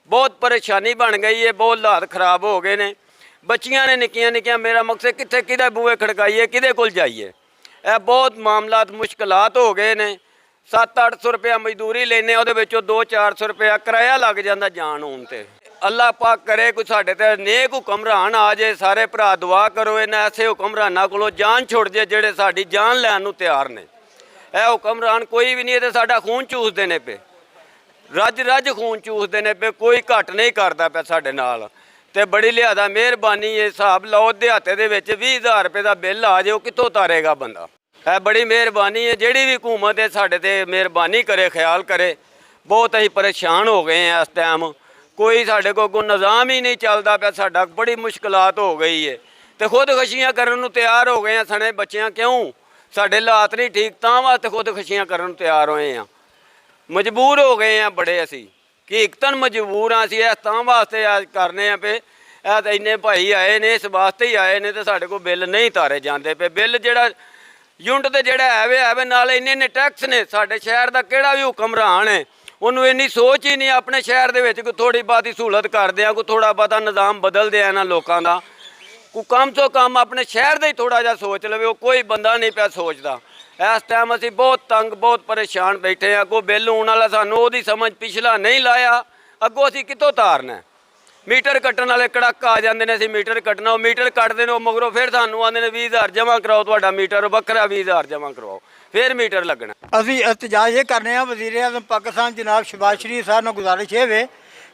ਬਹੁਤ ਪਰੇਸ਼ਾਨੀ ਬਣ ਗਈ ਹੈ, ਬਹੁਤ ਹਾਲਾਤ ਖਰਾਬ ਹੋ ਗਏ ਨੇ। ਬੱਚੀਆਂ ਨੇ ਨਿੱਕੀਆਂ ਨਿੱਕੀਆਂ, ਮੇਰਾ ਮਕਸਦ ਕਿੱਥੇ ਕਿਹਦੇ ਬੂਹੇ ਖੜਕਾਈਏ, ਕਿਹਦੇ ਕੋਲ ਜਾਈਏ। ਇਹ ਬਹੁਤ ਮਾਮਲਾਤ ਮੁਸ਼ਕਲਾਤ ਹੋ ਗਏ ਨੇ। 700-800 ਰੁਪਇਆ ਮਜ਼ਦੂਰੀ ਲੈਂਦੇ, ਉਹਦੇ ਵਿੱਚੋਂ 200-400 ਰੁਪਇਆ ਕਿਰਾਇਆ ਲੱਗ ਜਾਂਦਾ ਜਾਣ ਆਉਣ ਤੇ। ਅੱਲਾਹ ਪਾਕ ਕਰੇ ਕੋਈ ਸਾਡੇ ਤੇ ਨੇਕ ਹੁਕਮਰਾਨ ਆ ਜੇ। ਸਾਰੇ ਭਰਾ ਦੁਆ ਕਰੋ ਇਹਨਾਂ ਐਸੇ ਹੁਕਮਰਾਨਾਂ ਕੋਲੋਂ ਜਾਨ ਛੁੱਟ ਜੇ ਜਿਹੜੇ ਸਾਡੀ ਜਾਨ ਲੈਣ ਨੂੰ ਤਿਆਰ ਨੇ। ਇਹ ਹੁਕਮਰਾਨ ਕੋਈ ਵੀ ਨਹੀਂ, ਇਹ ਤੇ ਸਾਡਾ ਖੂਨ ਚੂਸਦੇ ਨੇ ਪਏ, ਰੱਜ ਖੂਨ ਚੂਸਦੇ ਨੇ ਪਏ। ਕੋਈ ਘੱਟ ਨਹੀਂ ਕਰਦਾ ਪਿਆ ਸਾਡੇ ਨਾਲ। ਤੇ ਬੜੀ ਲਿਹਾਜ਼ਾ ਮਿਹਰਬਾਨੀ ਹੈ। ਹਿਸਾਬ ਲਾਓ ਦਿਹਾਤੇ ਦੇ ਵਿੱਚ 20,000 ਰੁਪਏ ਦਾ ਬਿੱਲ ਆ ਜਾਏ, ਉਹ ਕਿੱਥੋਂ ਤਾਰੇਗਾ ਬੰਦਾ। ਇਹ ਬੜੀ ਮਿਹਰਬਾਨੀ ਹੈ। ਜਿਹੜੀ ਵੀ ਹੁਕੂਮਤ ਹੈ ਸਾਡੇ ਤੇ ਮਿਹਰਬਾਨੀ ਕਰੇ, ਖਿਆਲ ਕਰੇ। ਬਹੁਤ ਅਸੀਂ ਪਰੇਸ਼ਾਨ ਹੋ ਗਏ ਹਾਂ ਇਸ ਟਾਈਮ। ਕੋਈ ਸਾਡੇ ਕੋਲ ਕੋਈ ਨਿਜ਼ਾਮ ਹੀ ਨਹੀਂ ਚੱਲਦਾ ਪਿਆ। ਸਾਡਾ ਬੜੀ ਮੁਸ਼ਕਲਾਤ ਹੋ ਗਈ ਹੈ ਤੇ ਖੁਦਕੁਸ਼ੀਆਂ ਕਰਨ ਨੂੰ ਤਿਆਰ ਹੋ ਗਏ ਹਾਂ। ਸਣੇ ਬੱਚਿਆਂ ਕਿਉਂ, ਸਾਡੇ ਹਾਲਾਤ ਨਹੀਂ ਠੀਕ, ਤਾਂ ਵਾਸਤੇ ਖੁਦਕੁਸ਼ੀਆਂ ਕਰਨ ਨੂੰ ਤਿਆਰ ਹੋਏ ਹਾਂ। ਮਜਬੂਰ ਹੋ ਗਏ ਹਾਂ ਬੜੇ ਅਸੀਂ, ਕਿ ਇੱਕਦਮ ਮਜਬੂਰ ਹਾਂ ਅਸੀਂ। ਇਸ ਤਾਂ ਵਾਸਤੇ ਅੱਜ ਕਰਨੇ ਆ ਪਏ। ਇਹ ਤਾਂ ਇੰਨੇ ਭਾਈ ਆਏ ਨੇ, ਇਸ ਵਾਸਤੇ ਹੀ ਆਏ ਨੇ। ਤੇ ਸਾਡੇ ਕੋਲ ਬਿੱਲ ਨਹੀਂ ਤਾਰੇ ਜਾਂਦੇ ਪਏ। ਬਿੱਲ ਜਿਹੜਾ ਯੂਨਿਟ ਤੇ ਜਿਹੜਾ ਹੈਵੇ ਨਾਲ ਇੰਨੇ ਟੈਕਸ ਨੇ। ਸਾਡੇ ਸ਼ਹਿਰ ਦਾ ਕਿਹੜਾ ਵੀ ਹੁਕਮਰਾਨ ਹੈ, ਉਹਨੂੰ ਇੰਨੀ ਸੋਚ ਹੀ ਨਹੀਂ ਆਪਣੇ ਸ਼ਹਿਰ ਦੇ ਵਿੱਚ ਕੋਈ ਥੋੜ੍ਹੀ ਬਹੁਤੀ ਸਹੂਲਤ ਕਰਦੇ ਆ, ਕੋਈ ਥੋੜ੍ਹਾ ਬਹੁਤਾ ਨਿਜ਼ਾਮ ਬਦਲਦੇ ਆ ਇਹਨਾਂ ਲੋਕਾਂ ਦਾ। ਕੋਈ ਕਮ ਤੋਂ ਕਮ ਆਪਣੇ ਸ਼ਹਿਰ ਦਾ ਹੀ ਥੋੜ੍ਹਾ ਜਿਹਾ ਸੋਚ ਲਵੇ। ਉਹ ਕੋਈ ਬੰਦਾ ਨਹੀਂ ਪਿਆ ਸੋਚਦਾ। ਇਸ ਟਾਈਮ ਅਸੀਂ ਬਹੁਤ ਤੰਗ, ਬਹੁਤ ਪਰੇਸ਼ਾਨ ਬੈਠੇ ਹਾਂ। ਅੱਗੋਂ ਬਿੱਲ ਆਉਣ ਵਾਲਾ, ਸਾਨੂੰ ਉਹਦੀ ਸਮਝ ਪਿਛਲਾ ਨਹੀਂ ਲਾਇਆ। ਅੱਗੋਂ ਅਸੀਂ ਕਿੱਥੋਂ ਤਾਰਨਾ। ਮੀਟਰ ਕੱਟਣ ਵਾਲੇ ਕੜਾਕ ਆ ਜਾਂਦੇ ਨੇ, ਅਸੀਂ ਮੀਟਰ ਕੱਟਣਾ। ਉਹ ਮੀਟਰ ਕੱਟਦੇ ਨੇ, ਉਹ ਮਗਰੋਂ ਫਿਰ ਸਾਨੂੰ ਆਉਂਦੇ ਨੇ 20,000 ਜਮ੍ਹਾਂ ਕਰਾਓ, ਤੁਹਾਡਾ ਮੀਟਰ ਵੱਖਰਾ 20,000 ਜਮ੍ਹਾਂ ਕਰਵਾਓ, ਫਿਰ ਮੀਟਰ ਲੱਗਣਾ। ਅਸੀਂ ਇhtਜਾਜ ਇਹ ਕਰਨੇ ਆ ਵਜ਼ੀਰ-ਏ-ਆਜ਼ਮ ਪਾਕਿਸਤਾਨ ਜਨਾਬ ਸ਼ਹਿਬਾਜ਼ ਸ਼ਰੀਫ ਸਾਹਿਬ ਨੂੰ ਗੁਜ਼ਾਰਿਸ਼ ਇਹ ਵੇ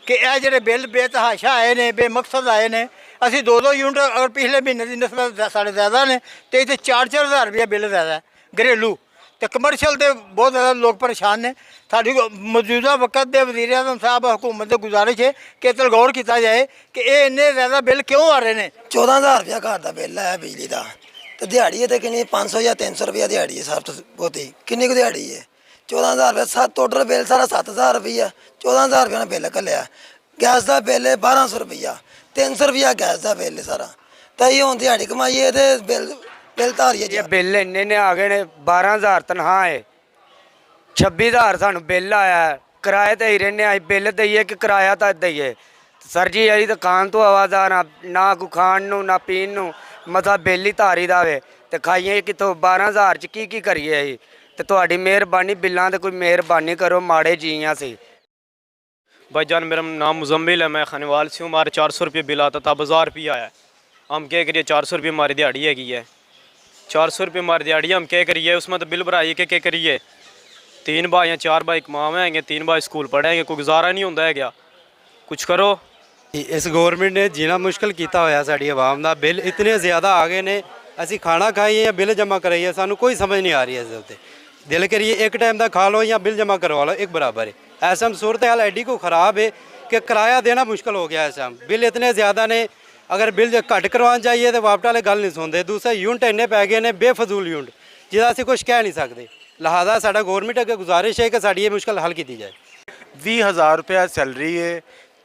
ਕਿ ਇਹ ਜਿਹੜੇ ਬਿੱਲ ਬੇਤਹਾਸ਼ਾ ਆਏ ਨੇ, ਬੇਮਕਸਦ ਆਏ ਨੇ। ਅਸੀਂ 2-2 ਯੂਨਿਟ ਅਗਰ ਪਿਛਲੇ ਮਹੀਨੇ ਦੀ ਨਿਸਬਤ ਸਾਡੇ ਜ਼ਿਆਦਾ ਨੇ, ਤੇ ਇੱਥੇ 4-4 ਹਜ਼ਾਰ ਰੁਪਇਆ ਬਿੱਲ ਜ਼ਿਆਦਾ ਘਰੇਲੂ। ਤੇ ਕਮਰਸ਼ੀਅਲ ਦੇ ਬਹੁਤ ਜ਼ਿਆਦਾ ਲੋਕ ਪਰੇਸ਼ਾਨ ਨੇ। ਸਾਡੀ ਮੌਜੂਦਾ ਵਕਤ ਦੇ ਵਜ਼ੀਰ-ਏ-ਆਜ਼ਮ ਸਾਹਿਬ ਹੁਕੂਮਤ ਦੇ ਗੁਜ਼ਾਰਿਸ਼ ਹੈ ਕਿ ਇਹ ਗੌਰ ਕੀਤਾ ਜਾਏ ਕਿ ਇਹ ਇੰਨੇ ਜ਼ਿਆਦਾ ਬਿੱਲ ਕਿਉਂ ਆ ਰਹੇ ਨੇ। 14,000 ਰੁਪਇਆ ਘਰ ਦਾ ਬਿੱਲ ਹੈ ਬਿਜਲੀ ਦਾ, ਤੇ ਦਿਹਾੜੀ ਹੈ ਤੇ ਕਿੰਨੀ 500 ਜਾਂ 300 ਰੁਪਇਆ ਦਿਹਾੜੀ ਹੈ। ਸਭ ਤੋਂ ਬਹੁਤੀ ਕਿੰਨੀ ਕੁ ਦਿਹਾੜੀ ਹੈ? 14,000 ਰੁਪਇਆ। ਟੋਟਲ ਬਿੱਲ ਸਾਰਾ 7,000 ਰੁਪਇਆ। 14,000 ਰੁਪਇਆ ਨਾਲ ਬਿੱਲ ਘੱਲਿਆ। ਗੈਸ ਦਾ ਬਿੱਲ ਹੈ 1,200 ਰੁਪਇਆ, 300 ਰੁਪਇਆ ਗੈਸ ਦਾ ਬਿੱਲ ਸਾਰਾ। ਤਾਂ ਇਹ ਹੁਣ ਦਿਹਾੜੀ ਕਮਾਈਏ ਤੇ ਬਿੱਲ ਤਾਰੀਏ ਜੀ। ਬਿੱਲ ਇੰਨੇ ਨੇ ਆ ਗਏ ਨੇ। 12,000 ਤਨਖਾਹ ਹੈ, 26,000 ਸਾਨੂੰ ਬਿੱਲ ਆਇਆ। ਕਿਰਾਏ ਤੇ ਹੀ ਰਹਿੰਦੇ ਆ, ਬਿੱਲ ਦਈਏ ਕਿ ਕਿਰਾਇਆ ਤਾਂ ਦਈਏ। ਸਰ ਜੀ ਅਸੀਂ ਦੁਕਾਨ ਤੋਂ ਆਵਾਜ਼ਾਰ ਨਾ ਕੋਈ ਖਾਣ ਨੂੰ ਨਾ ਪੀਣ ਨੂੰ, ਮਸਾ ਬਿੱਲ ਹੀ ਤਾਰੀ ਦਾ ਵੇ। ਤੇ ਖਾਈਏ ਕਿੱਥੋਂ? 12,000 ਚ ਕੀ ਕਰੀਏ ਅਸੀਂ? ਤੇ ਤੁਹਾਡੀ ਮਿਹਰਬਾਨੀ, ਬਿੱਲਾਂ ਤੇ ਕੋਈ ਮਿਹਰਬਾਨੀ ਕਰੋ, ਮਾੜੇ ਜੀ ਹਾਂ ਅਸੀਂ। भाईजान मेरा नाम मुजम्मिल है, मैं खानेवाल से हूँ। हमारे 400 रुपये बिल आता था, 1000 रुपया आया। हम क्या करिए? 400 रुपये हमारी दिहाड़ी है 400 रुपये हमारी दिहाड़ी। हम क्या करिए? उसमें तो बिल भराइए कि क्या करिए? 3 भाई या 4 भाई कमावेंगे, 3 भाई स्कूल पढ़ेंगे, कोई गुजारा नहीं होता है क्या? कुछ करो। इस गौरमेंट ने जीना मुश्किल किया होया साड़ी आवाम का। बिल इतने ज़्यादा आ गए ने, असी खाना खाइए या बिल जमा कराइए, सानू कोई समझ नहीं आ रही है। इस उत्ते दिल करिए एक टाइम का खा लो या बिल जमा करवा लो, एक बराबर है। ऐसा सूरत हाल एडी को ख़राब है कि किराया देना मुश्किल हो गया है। ऐसा बिल इतने ज़्यादा ने, अगर बिल घट करवाना चाहिए तो वापट वाले गल नहीं सुनते। दूसरे यूनिट इन्ने पै गए ने बेफजूल यूनिट, जिसका असीं कुछ कह नहीं सकते। लिहाजा साडा गौरमेंट अगे गुजारिश है कि साडी ये मुश्किल हल की जाए। 20,000 रुपया सैलरी है,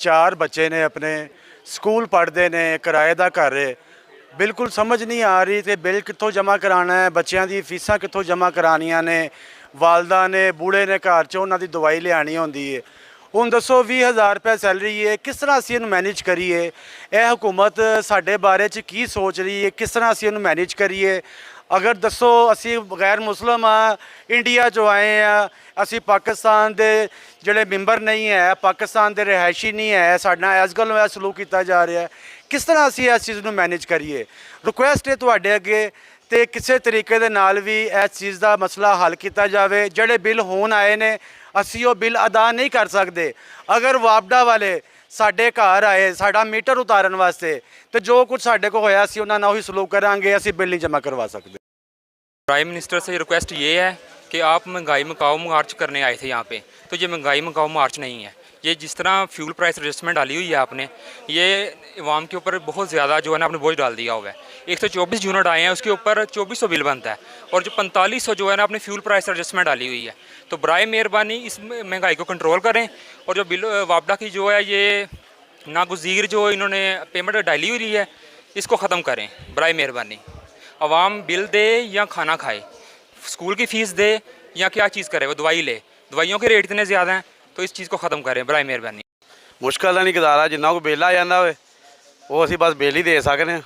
4 बच्चे ने अपने, स्कूल पढ़ते ने, किराए का घर है। बिल्कुल समझ नहीं आ रही कि बिल कितों जमा कराना है, बच्चों की फीसां कितों जमा करानियां ने, वालदा ने बूढ़े ने घर च उन्होंने दवाई लियानी होंदी है। हुण दसो 20,000 रुपया सैलरी है, किस तरह असीं इहनूं मैनेज करिए? यह हुकूमत साडे बारे च की सोच रही है, किस तरह असीं इहनूं मैनेज करिए? ਅਗਰ ਦੱਸੋ ਅਸੀਂ ਗੈਰ ਮੁਸਲਿਮ ਆ, ਇੰਡੀਆ 'ਚੋਂ ਆਏ ਆ, ਅਸੀਂ ਪਾਕਿਸਤਾਨ ਦੇ ਜਿਹੜੇ ਮੈਂਬਰ ਨਹੀਂ ਹੈ, ਪਾਕਿਸਤਾਨ ਦੇ ਰਿਹਾਇਸ਼ੀ ਨਹੀਂ ਹੈ, ਸਾਡੇ ਨਾਲ ਇਸ ਗੱਲ ਨੂੰ ਸਲੂਕ ਕੀਤਾ ਜਾ ਰਿਹਾ ਹੈ, ਕਿਸ ਤਰ੍ਹਾਂ ਅਸੀਂ ਇਸ ਚੀਜ਼ ਨੂੰ ਮੈਨੇਜ ਕਰੀਏ। ਰਿਕੁਐਸਟ ਹੈ ਤੁਹਾਡੇ ਅੱਗੇ ਤੇ ਕਿਸੇ ਤਰੀਕੇ ਦੇ ਨਾਲ ਵੀ ਇਸ ਚੀਜ਼ ਦਾ ਮਸਲਾ ਹੱਲ ਕੀਤਾ ਜਾਵੇ। ਜਿਹੜੇ ਬਿੱਲ ਹੋਣ ਆਏ ਨੇ ਅਸੀਂ ਉਹ ਬਿੱਲ ਅਦਾ ਨਹੀਂ ਕਰ ਸਕਦੇ। ਅਗਰ ਵਾਪਡਾ ਵਾਲੇ ਸਾਡੇ ਘਰ ਆਏ ਸਾਡਾ ਮੀਟਰ ਉਤਾਰਨ ਵਾਸਤੇ ਤੇ ਜੋ ਕੁਝ ਸਾਡੇ को ਹੋਇਆ ਅਸੀਂ ਉਹਨਾਂ ਨਾਲ ਉਹੀ ਸਲੂਕ ਕਰਾਂਗੇ, ਅਸੀਂ बिल नहीं जमा करवा सकते। प्राइम मिनिस्टर से रिक्वेस्ट ये है कि आप महंगाई मकाऊ मार्च करने आए थे यहाँ पे, तो ये महंगाई मकाऊ मार्च नहीं है। ये जिस तरह फ्यूल प्राइस एडजस्टमेंट डाली हुई है आपने, ये अवाम के ऊपर बहुत ज़्यादा जो है ना आपने बोझ डाल दिया हुआ है। 124 यूनिट आए हैं, उसके ऊपर 2400 बिल बनता है, और जो 4500 जो है ना आपने फ्यूल प्राइस एडजस्टमेंट डाली हुई है। तो बराए मेहरबानी इस महंगाई को कंट्रोल करें, और जो बिल वापडा की जो है ये नागुज़ीर जो इन्होंने पेमेंट डाली हुई है इसको ख़त्म करें बराए मेहरबानी। अवाम बिल दे या खाना खाए, स्कूल की फ़ीस दे या क्या चीज़ करे, वो दवाई ले, दवाइयों के रेट इतने ज़्यादा हैं, तो इस चीज़ को ख़त्म करें बराए मेहरबानी। ਮੁਸ਼ਕਲ ਦਾ ਨਹੀਂ ਗੁਜ਼ਾਰਾ, ਜਿੰਨਾ ਕੋ ਬਿੱਲ ਆ ਜਾਂਦਾ ਹੋਵੇ ਉਹ ਅਸੀਂ ਬਸ ਬਿੱਲ ਹੀ ਦੇ ਸਕਦੇ ਹਾਂ।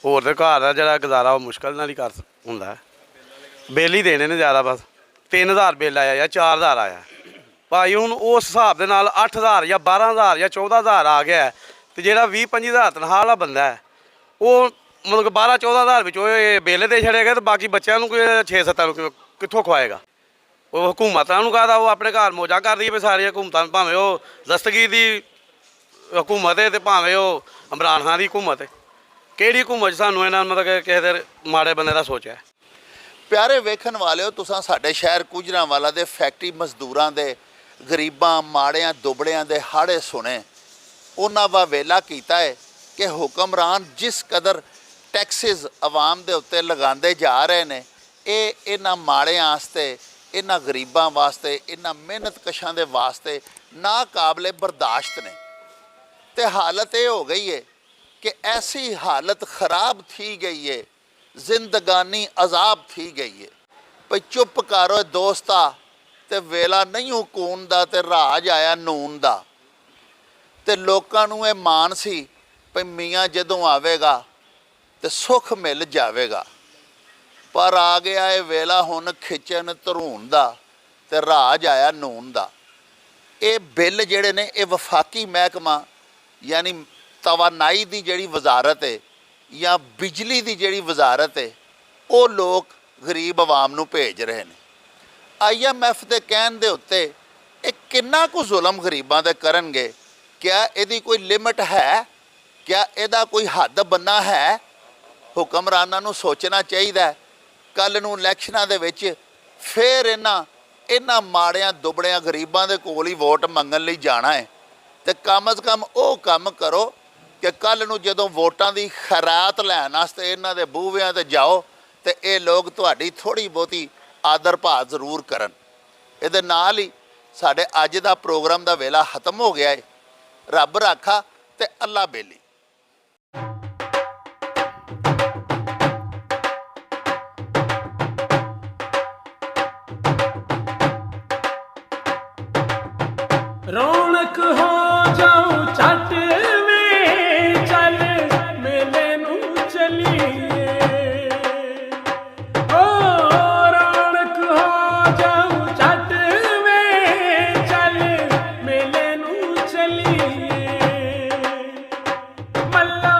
ਹੋਰ ਤਾਂ ਘਰ ਦਾ ਜਿਹੜਾ ਗੁਜ਼ਾਰਾ ਉਹ ਮੁਸ਼ਕਲ ਨਾਲ ਹੀ ਕਰ ਹੁੰਦਾ ਹੈ। ਬਿੱਲ ਹੀ ਦੇਣੇ ਨੇ ਜ਼ਿਆਦਾ, ਬਸ 3000 ਬਿੱਲ ਆਇਆ ਜਾਂ 4000 ਆਇਆ ਭਾਈ। ਹੁਣ ਉਸ ਹਿਸਾਬ ਦੇ ਨਾਲ 8000 ਜਾਂ 12000 ਜਾਂ 14000 ਆ ਗਿਆ, ਤੇ ਜਿਹੜਾ 20-25000 ਤਨਖਾਹ ਵਾਲਾ ਬੰਦਾ ਹੈ ਉਹ ਮਤਲਬ 12-14000 ਵਿੱਚੋਂ ਇਹ ਬਿੱਲ ਦੇ ਛੜੇਗਾ, ਤੇ ਬਾਕੀ ਬੱਚਿਆਂ ਨੂੰ ਕੋਈ 6-7 ਨੂੰ ਕਿੱਥੋਂ ਖਵਾਏਗਾ। ਉਹ ਹਕੂਮਤਾਂ ਨੂੰ ਕਹਦਾ ਉਹ ਆਪਣੇ ਘਰ ਮੌਜਾਂ ਕਰਦੀ ਪਈ ਸਾਰੀਆਂ ਹਕੂਮਤਾਂ, ਭਾਵੇਂ ਉਹ ਦਸਤਗੀਰ ਦੀ ਹਕੂਮਤ ਹੈ ਤੇ ਭਾਵੇਂ ਉਹ ਇਮਰਾਨ ਖਾਨ ਦੀ ਹਕੂਮਤ ਹੈ। ਕਿਹੜੀ ਹਕੂਮਤ ਸਾਨੂੰ ਇਹਨਾਂ ਮਤਲਬ ਕਿ ਕਿਸੇ ਦੇ ਮਾੜੇ ਬੰਦੇ ਦਾ ਸੋਚਿਆ। ਪਿਆਰੇ ਵੇਖਣ ਵਾਲਿਓ, ਤੁਸੀਂ ਸਾਡੇ ਸ਼ਹਿਰ ਗੁਜਰਾਂਵਾਲਾ ਦੇ ਫੈਕਟਰੀ ਮਜ਼ਦੂਰਾਂ ਦੇ, ਗਰੀਬਾਂ ਮਾੜਿਆਂ ਦੁਬੜਿਆਂ ਦੇ ਹਾੜੇ ਸੁਣੇ। ਉਹਨਾਂ ਵਾ ਵੇਲਾ ਕੀਤਾ ਹੈ ਕਿ ਹੁਕਮਰਾਨ ਜਿਸ ਕਦਰ ਟੈਕਸਿਸ ਆਵਾਮ ਦੇ ਉੱਤੇ ਲਗਾਉਂਦੇ ਜਾ ਰਹੇ ਨੇ, ਇਹ ਇਹਨਾਂ ਮਾੜਿਆਂ ਵਾਸਤੇ, ਇਹਨਾਂ ਗਰੀਬਾਂ ਵਾਸਤੇ, ਇਹਨਾਂ ਮਿਹਨਤਕਸ਼ਾਂ ਦੇ ਵਾਸਤੇ ਨਾਕਾਬਲੇ ਬਰਦਾਸ਼ਤ ਨੇ। ਤੇ ਹਾਲਤ ਇਹ ਹੋ ਗਈ ਹੈ कि ऐसी हालत ख़राब थी गई है, जिंदगानी अजाब थी गई है। भाई चुप करो दोस्ता, ते वेला नहीं हुकून दा ते राज आया नून दा। ते लोकां नूं इह मान सी भाई मियाँ जदों आवेगा ते सुख मिल जावेगा, पर आ गया ये वेला हुण खिचन धरूण दा ते राज आया नून दा। ये बिल जिहड़े ने ये वफाकी महकमा यानी तवानाई की जिहड़ी वजारत है या बिजली की जिहड़ी वजारत है, वो लोग गरीब आवाम नूं भेज रहे हैं। IMF के कहण दे उत्ते एक किन्ना कु जुल्म गरीबां दे करनगे? क्या इहदी कोई लिमिट है? क्या इहदा कोई हद बनना है? हुक्मरानां नूं सोचना चाहिए। कल नूं इलैक्शनां दे विच फिर इन्हां माड़ियां दुबड़ियां गरीबां दे कोल ही वोट मंगण लई जाना है, ते कम अज़ कम वो काम करो कि कल नूं जदों वोटां दी खैरात लैण वास्ते इन्हां दे बूहियां ते जाओ ते ये लोग तुहाडी थोड़ी बहुती आदर भा जरूर करन। इहदे नाल ही साडे अज दा प्रोग्राम दा वेला खत्म हो गया है। रब राखा ते अल्लाह बेली। रौनक हो जाओ छट में चल मेले नू चलिए, ओ रौनक हो जाओ छट में चल मेले नू चलिए। मल्ला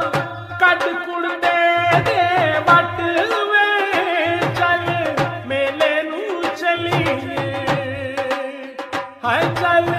कट कुड़ते दे वट में चल मेले नू चलिए। हाय चल